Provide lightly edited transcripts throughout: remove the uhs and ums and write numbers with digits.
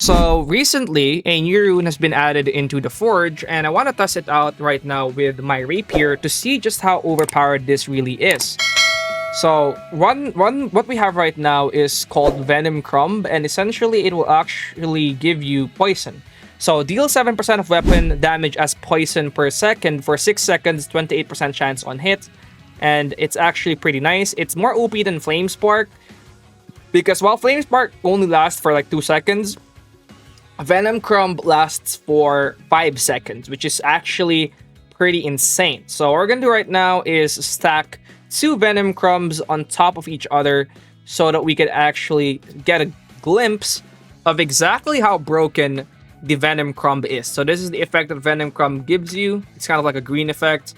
So recently, a new rune has been added into the forge, and I want to test it out right now with my rapier to see just how overpowered this really is. So what we have right now is called Venom Crumb, and essentially it will actually give you poison. So deal 7% of weapon damage as poison per second for 6 seconds, 28% chance on hit, and it's actually pretty nice. It's more OP than Flame Spark, because while Flame Spark only lasts for like 2 seconds, Venom Crumb lasts for 5 seconds, which is actually pretty insane. So what we're gonna do right now is stack 2 Venom Crumbs on top of each other so that we can actually get a glimpse of exactly how broken the Venom Crumb is. So this is the effect that Venom Crumb gives you. It's kind of like a green effect.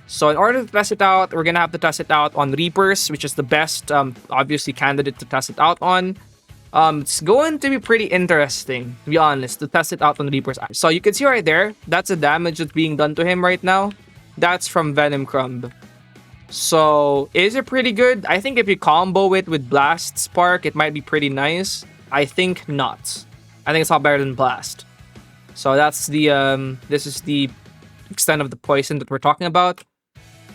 So in order to test it out, we're gonna have to test it out on Reapers, which is the best, obviously, candidate to test it out on. It's going to be pretty interesting, to be honest, to test it out on Reapers. So you can see right there, that's the damage that's being done to him right now. That's from Venom Crumb. So is it pretty good? I think if you combo it with Blast Spark, it might be pretty nice. I think not. I think it's a lot better than Blast. So that's the this is the extent of the poison that we're talking about.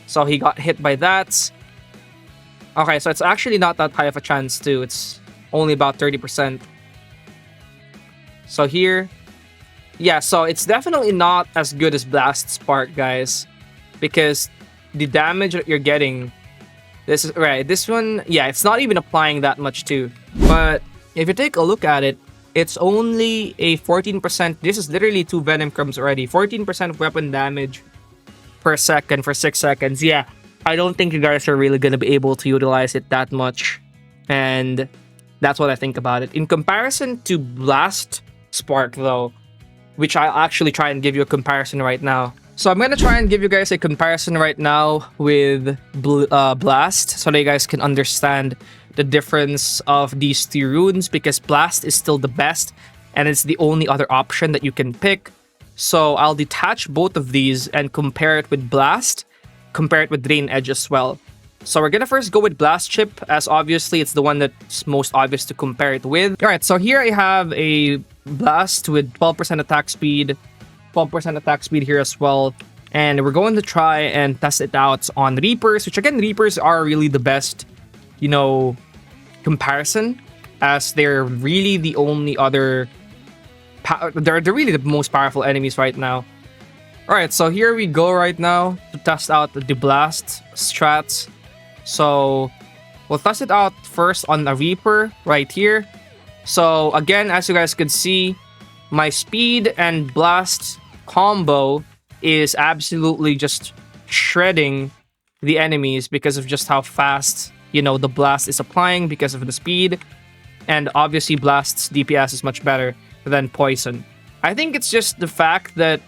So he got hit by that. Okay, so it's actually not that high of a chance too. It's only about 30%. So here, yeah, so it's definitely not as good as Blast Spark, guys, because the damage that you're getting, this is right, this one, yeah, it's not even applying that much too. But if you take a look at it, it's only a 14%. This is literally 2 Venom Crumbs already. 14% weapon damage per second for 6 seconds. Yeah, I don't think you guys are really gonna be able to utilize it that much, and that's what I think about it. In comparison to Blast Spark, though, which I'll actually try and give you a comparison right now. So I'm gonna try and give you guys a comparison right now with Blast, so that you guys can understand the difference of these 2 runes, because Blast is still the best, and it's the only other option that you can pick. So I'll detach both of these and compare it with Blast, compare it with Drain Edge as well. So we're gonna first go with Blast Chip, as obviously it's the one that's most obvious to compare it with. Alright, so here I have a Blast with 12% attack speed, 12% attack speed here as well. And we're going to try and test it out on Reapers, which again, Reapers are really the best, you know, comparison, as they're really the only other, they're really the most powerful enemies right now. Alright, so here we go right now to test out the Blast strats. So we'll test it out first on a Reaper right here. So again, as you guys could see, my speed and Blast combo is absolutely just shredding the enemies because of just how fast, you know, the Blast is applying because of the speed. And obviously Blast's DPS is much better than Poison. I think it's just the fact that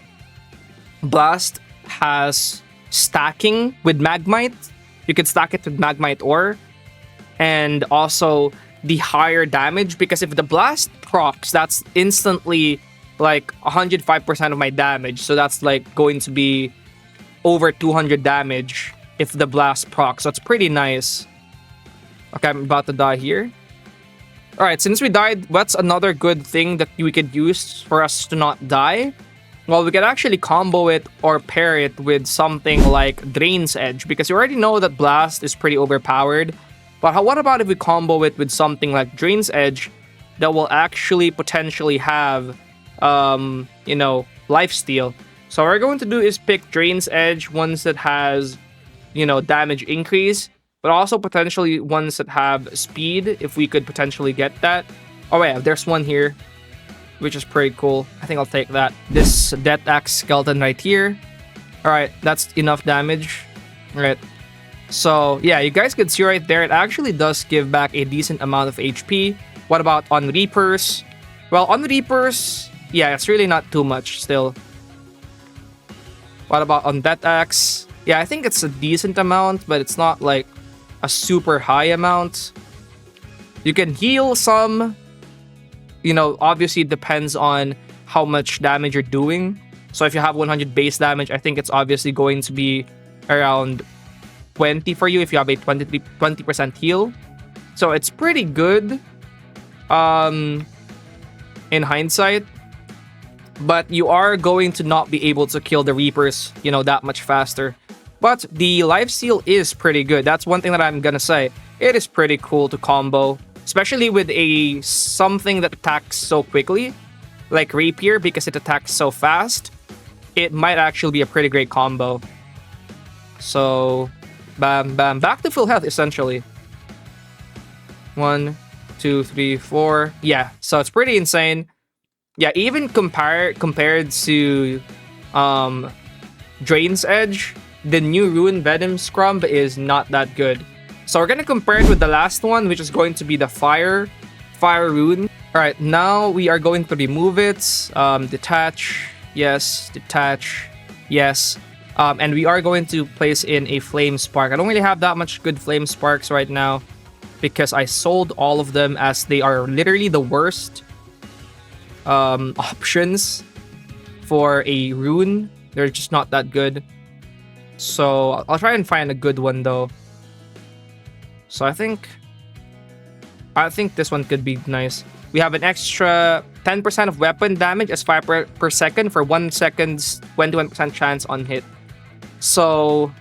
Blast has stacking with Magmite. You can stack it with Magmite ore, and also the higher damage, because if the Blast procs, that's instantly like 105% of my damage. So that's like going to be over 200 damage if the Blast procs. So it's pretty nice. Okay, I'm about to die here. Alright, since we died, what's another good thing that we could use for us to not die? Well, we could actually combo it or pair it with something like Drain's Edge, because you already know that Blast is pretty overpowered. But what about if we combo it with something like Drain's Edge that will actually potentially have, you know, lifesteal? So what we're going to do is pick Drain's Edge, ones that has, you know, damage increase, but also potentially ones that have speed, if we could potentially get that. Oh yeah, there's one here, which is pretty cool. I think I'll take that. This Death Axe skeleton right here. Alright, that's enough damage. Alright. So yeah, you guys can see right there, it actually does give back a decent amount of HP. What about on Reapers? Well, on Reapers, yeah, it's really not too much still. What about on Death Axe? Yeah, I think it's a decent amount, but it's not like a super high amount. You can heal some. You know, obviously it depends on how much damage you're doing. So if you have 100 base damage, I think it's obviously going to be around 20 for you if you have a 20% heal. So it's pretty good. in hindsight. But you are going to not be able to kill the Reapers, that much faster. But the lifesteal is pretty good. That's one thing that I'm gonna say. It is pretty cool to combo, especially with a something that attacks so quickly, like Rapier, because it attacks so fast. It might actually be a pretty great combo. So, bam, bam, back to full health essentially. 1, 2, 3, 4. Yeah, so it's pretty insane. Yeah, even compared to Drain's Edge, the new rune Venom Crumb is not that good. So we're gonna compare it with the last one, which is going to be the Fire rune. Alright, now we are going to remove it. Detach, yes, detach, yes. And we are going to place in a Flame Spark. I don't really have that much good Flame Sparks right now because I sold all of them, as they are literally the worst options for a rune. They're just not that good. So I'll try and find a good one though. So I think this one could be nice. We have an extra 10% of weapon damage as 5 per second for 1 second's 21% chance on hit. So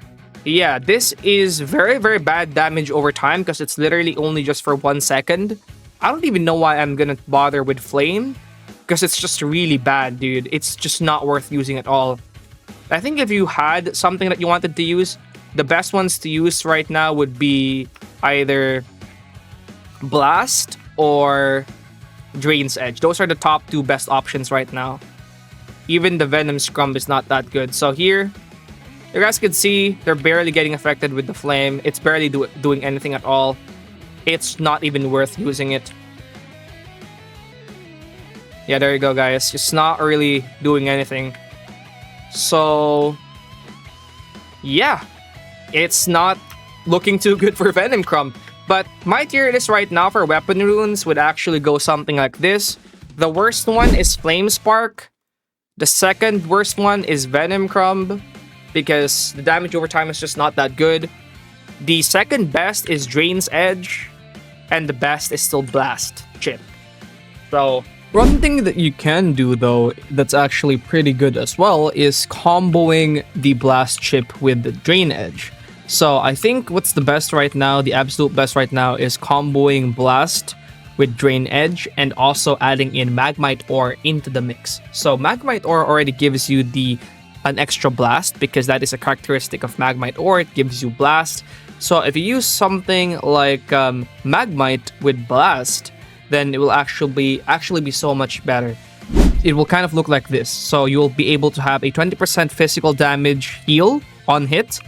yeah, this is very, very bad damage over time because it's literally only just for 1 second. I don't even know why I'm gonna bother with Flame, because it's just really bad, dude. It's just not worth using at all. I think if you had something that you wanted to use, the best ones to use right now would be either Blast or Drain's Edge. Those are the top 2 best options right now. Even the Venom Crumb is not that good. So here, you guys can see they're barely getting affected with the Flame. It's barely doing anything at all. It's not even worth using it. Yeah, there you go, guys. It's not really doing anything. So, yeah. It's not looking too good for Venom Crumb. But my tier list right now for weapon runes would actually go something like this. The worst one is Flame Spark. The second worst one is Venom Crumb, because the damage over time is just not that good. The second best is Drain's Edge. And the best is still Blast Chip. So, one thing that you can do though that's actually pretty good as well is comboing the Blast Chip with the Drain Edge. So I think what's the best right now, the absolute best right now, is comboing Blast with Drain Edge and also adding in Magmite Ore into the mix. So Magmite Ore already gives you an extra blast because that is a characteristic of Magmite Ore. It gives you blast. So if you use something like Magmite with blast, then it will actually be so much better. It will kind of look like this. So you'll be able to have a 20% physical damage heal on hit,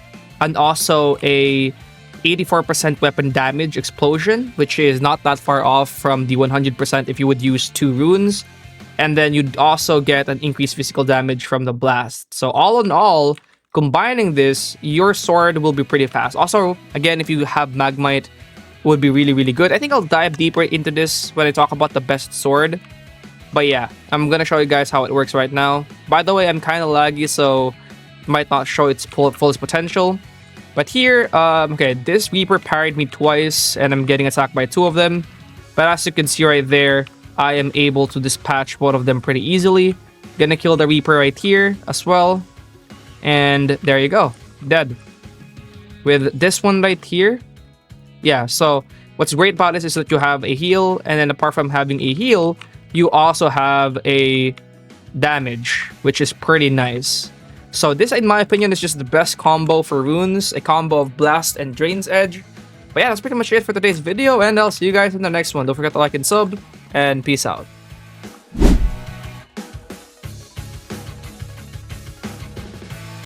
and also a 84% weapon damage explosion, which is not that far off from the 100% if you would use 2 runes. And then you'd also get an increased physical damage from the blast. So all in all, combining this, your sword will be pretty fast. Also, again, if you have Magmite, would be really, really good. I think I'll dive deeper into this when I talk about the best sword. But yeah, I'm gonna show you guys how it works right now. By the way, I'm kind of laggy, so it might not show its fullest potential. But here, okay, this Reaper parried me twice, and I'm getting attacked by 2 of them. But as you can see right there, I am able to dispatch both of them pretty easily. Gonna kill the Reaper right here as well. And there you go, dead. With this one right here, yeah, so what's great about this is that you have a heal, and then apart from having a heal, you also have a damage, which is pretty nice. So this, in my opinion, is just the best combo for runes, a combo of Blast and Drain's Edge. But yeah, that's pretty much it for today's video, and I'll see you guys in the next one. Don't forget to like and sub, and peace out.